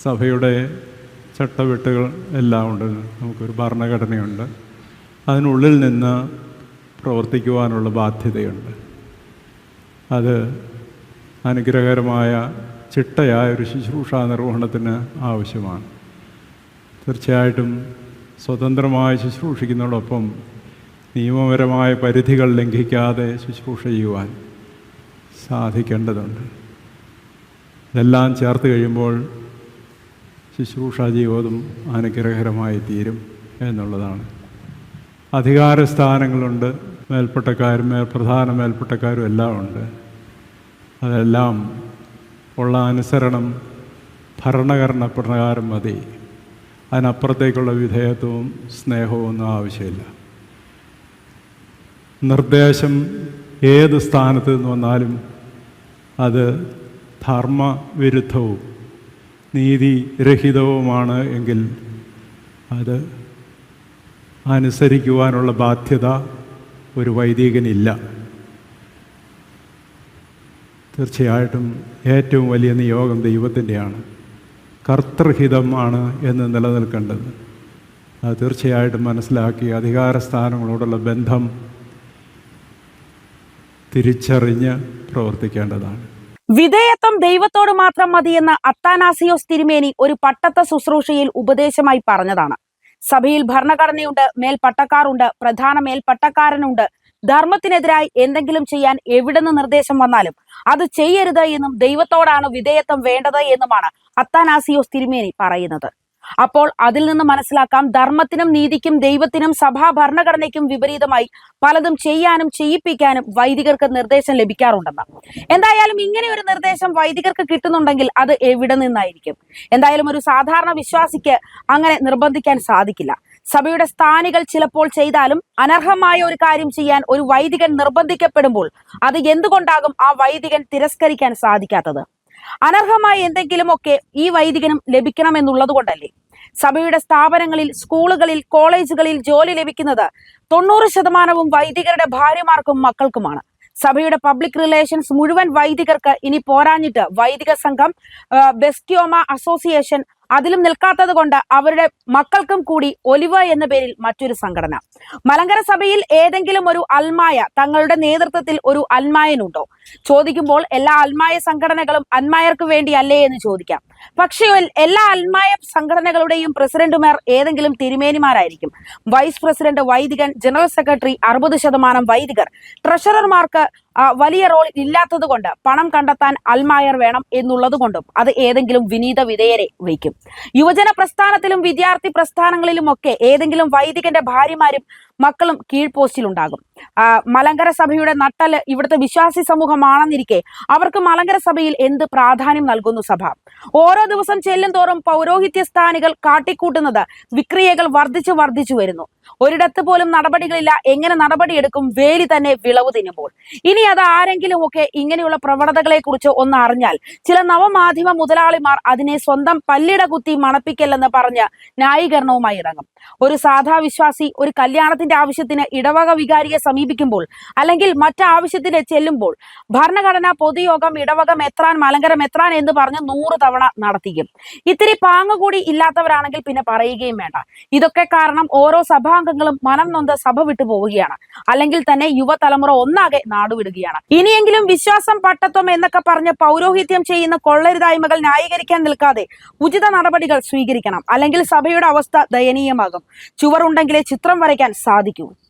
സഭയുടെ ചട്ടവെട്ടുകൾ എല്ലാം ഉണ്ട്. നമുക്കൊരു ഭരണഘടനയുണ്ട്. അതിനുള്ളിൽ നിന്ന് പ്രവർത്തിക്കുവാനുള്ള ബാധ്യതയുണ്ട്. അത് അനുഗ്രഹകരമായ ചിട്ടയായ ഒരു ശുശ്രൂഷാ നിർവഹണത്തിന് ആവശ്യമാണ്. തീർച്ചയായിട്ടും സ്വതന്ത്രമായി ശുശ്രൂഷിക്കുന്നതോടൊപ്പം നിയമപരമായ പരിധികൾ ലംഘിക്കാതെ ശുശ്രൂഷ ചെയ്യുവാൻ സാധിക്കേണ്ടതുണ്ട്. ഇതെല്ലാം ചേർത്ത് കഴിയുമ്പോൾ ശുശ്രൂഷാ ജീവിതം അനുഗ്രഹകരമായി തീരും എന്നുള്ളതാണ്. അധികാരസ്ഥാനങ്ങളുണ്ട്, മേൽപ്പട്ടക്കാരും പ്രധാന മേൽപ്പട്ടക്കാരും എല്ലാം ഉണ്ട്. അതെല്ലാം ഉള്ള അനുസരണം ഭരണഘടന പ്രകാരം മതി. അതിനപ്പുറത്തേക്കുള്ള വിധേയത്വവും സ്നേഹവും ഒന്നും ആവശ്യമില്ല. നിർദ്ദേശം ഏത് സ്ഥാനത്ത് നിന്ന് വന്നാലും അത് ധർമ്മവിരുദ്ധവും നീതിരഹിതവുമാണ് എങ്കിൽ അത് അനുസരിക്കുവാനുള്ള ബാധ്യത ഒരു വൈദികനില്ല. തീർച്ചയായിട്ടും ഏറ്റവും വലിയ നിയോഗം ദൈവത്തിൻ്റെയാണ്. കർത്തൃഹിതമാണ് എന്ന് നിലനിൽക്കേണ്ടത്. അത് തീർച്ചയായിട്ടും മനസ്സിലാക്കി അധികാരസ്ഥാനങ്ങളോടുള്ള ബന്ധം തിരിച്ചറിഞ്ഞ് പ്രവർത്തിക്കേണ്ടതാണ്. വിധേയത്വം ദൈവത്തോട് മാത്രം മതിയെന്ന് അത്താനാസിയോസ് തിരുമേനി ഒരു പട്ടത്ത ശുശ്രൂഷയിൽ ഉപദേശമായി പറഞ്ഞതാണ്. സഭയിൽ ഭരണഘടനയുണ്ട്, മേൽപ്പട്ടക്കാരുണ്ട്, പ്രധാന മേൽപ്പട്ടക്കാരനുണ്ട്. ധർമ്മത്തിനെതിരായി എന്തെങ്കിലും ചെയ്യാൻ എവിടുന്ന് നിർദ്ദേശം വന്നാലും അത് ചെയ്യരുത് എന്നും ദൈവത്തോടാണ് വിധേയത്വം വേണ്ടത് എന്നുമാണ് അത്താനാസിയോസ് തിരുമേനി പറയുന്നത്. അപ്പോൾ അതിൽ നിന്ന് മനസ്സിലാക്കാം, ധർമ്മത്തിനും നീതിക്കും ദൈവത്തിനും സഭാ ഭരണഘടനയ്ക്കും വിപരീതമായി പലതും ചെയ്യാനും ചെയ്യിപ്പിക്കാനും വൈദികർക്ക് നിർദ്ദേശം ലഭിക്കാറുണ്ടെന്ന്. എന്തായാലും ഇങ്ങനെ ഒരു നിർദ്ദേശം വൈദികർക്ക് കിട്ടുന്നുണ്ടെങ്കിൽ അത് എവിടെ നിന്നായിരിക്കും? എന്തായാലും ഒരു സാധാരണ വിശ്വാസിക്ക് അങ്ങനെ നിർബന്ധിക്കാൻ സാധിക്കില്ല. സഭയുടെ സ്ഥാനികൾ ചിലപ്പോൾ ചെയ്താലും അനർഹമായ ഒരു കാര്യം ചെയ്യാൻ ഒരു വൈദികൻ നിർബന്ധിക്കപ്പെടുമ്പോൾ അത് എന്തുകൊണ്ടാകും ആ വൈദികൻ തിരസ്കരിക്കാൻ സാധിക്കാത്തത്? അനർഹമായ എന്തെങ്കിലുമൊക്കെ ഈ വൈദികനും ലഭിക്കണമെന്നുള്ളത് കൊണ്ടല്ലേ? സഭയുടെ സ്ഥാപനങ്ങളിൽ, സ്കൂളുകളിൽ, കോളേജുകളിൽ ജോലി ലഭിക്കുന്നത് 90% വൈദികരുടെ ഭാര്യമാർക്കും മക്കൾക്കുമാണ്. സഭയുടെ പബ്ലിക് റിലേഷൻസ് മുഴുവൻ വൈദികർക്ക് ഇനി പോരാഞ്ഞിട്ട് വൈദിക സംഘം, ബെസ്ക്യോമ അസോസിയേഷൻ അതിലും നിൽക്കാത്തത് കൊണ്ട് അവരുടെ മക്കൾക്കും കൂടി ഒലിവ എന്ന പേരിൽ മറ്റൊരു സംഘടന. മലങ്കര സഭയിൽ ഏതെങ്കിലും ഒരു അൽമായ, തങ്ങളുടെ നേതൃത്വത്തിൽ ഒരു അൽമായനുണ്ടോ? ചോദിക്കുമ്പോൾ എല്ലാ അൽമായ സംഘടനകളും അൽമായർക്ക് വേണ്ടിയല്ലേ എന്ന് ചോദിക്കാം. പക്ഷേ എല്ലാ അൽമായ സംഘടനകളുടെയും പ്രസിഡന്റുമാർ ഏതെങ്കിലും തിരുമേനിമാരായിരിക്കും. വൈസ് പ്രസിഡന്റ് വൈദികൻ, ജനറൽ സെക്രട്ടറി 60% വൈദികർ. ട്രഷറർമാർക്ക് വലിയ റോൾ ഇല്ലാത്തത് കൊണ്ട് പണം കണ്ടെത്താൻ അൽമായർ വേണം എന്നുള്ളത് കൊണ്ടും അത് ഏതെങ്കിലും വിനീത വിധേയരെ വയ്ക്കും. യുവജന പ്രസ്ഥാനത്തിലും വിദ്യാർത്ഥി പ്രസ്ഥാനങ്ങളിലുമൊക്കെ ഏതെങ്കിലും വൈദികന്റെ ഭാര്യമാരും മക്കളും കീഴ്പോസ്റ്റിലുണ്ടാകും. മലങ്കര സഭയുടെ നട്ടല് ഇവിടുത്തെ വിശ്വാസി സമൂഹമാണെന്നിരിക്കെ അവർക്ക് മലങ്കര സഭയിൽ എന്ത് പ്രാധാന്യം നൽകുന്നു സഭ? ഓരോ ദിവസം ചെല്ലും തോറും പൗരോഹിത്യ സ്ഥാനികൾ കാട്ടിക്കൂട്ടുന്നത് വിക്രിയകൾ വർദ്ധിച്ചു വരുന്നു. ഒരിടത്ത് പോലും നടപടികളില്ല. എങ്ങനെ നടപടിയെടുക്കും? വേലി തന്നെ വിളവ് തിന്നുമ്പോൾ. ഇനി അത് ആരെങ്കിലും ഒക്കെ ഇങ്ങനെയുള്ള പ്രവണതകളെ കുറിച്ച് ഒന്ന് അറിഞ്ഞാൽ ചില നവമാധ്യമ മുതലാളിമാർ അതിനെ സ്വന്തം പല്ലിട കുത്തി മണപ്പിക്കല്ലെന്ന് പറഞ്ഞ് ന്യായീകരണവുമായി ഇറങ്ങും. ഒരു സാധാ വിശ്വാസി ഒരു കല്യാണത്തിന്റെ ആവശ്യത്തിന് ഇടവക വികാരിയെ സമീപിക്കുമ്പോൾ അല്ലെങ്കിൽ മറ്റാവശ്യത്തിന് ചെല്ലുമ്പോൾ ഭരണഘടനാ പൊതുയോഗം ഇടവക മെത്രാൻ, മലങ്കര മെത്രാൻ എന്ന് പറഞ്ഞ് 100 തവണ നടത്തിക്കും. ഇത്തിരി പാങ്ങ് കൂടി ഇല്ലാത്തവരാണെങ്കിൽ പിന്നെ പറയുകയും വേണ്ട. ഇതൊക്കെ കാരണം ഓരോ സഭാംഗങ്ങളും മനം നൊന്ത് സഭ വിട്ടു പോവുകയാണ്. അല്ലെങ്കിൽ തന്നെ യുവതലമുറ ഒന്നാകെ നാടുവിടുകയാണ്. ഇനിയെങ്കിലും വിശ്വാസം, പട്ടത്വം എന്നൊക്കെ പറഞ്ഞ് പൗരോഹിത്യം ചെയ്യുന്ന കൊള്ളരുതായ്മകൾ ന്യായീകരിക്കാൻ നിൽക്കാതെ ഉചിത നടപടികൾ സ്വീകരിക്കണം. അല്ലെങ്കിൽ സഭയുടെ അവസ്ഥ ദയനീയമാകും. ചുവറുണ്ടെങ്കിലേ ചിത്രം വരയ്ക്കാൻ സാധിക്കൂ.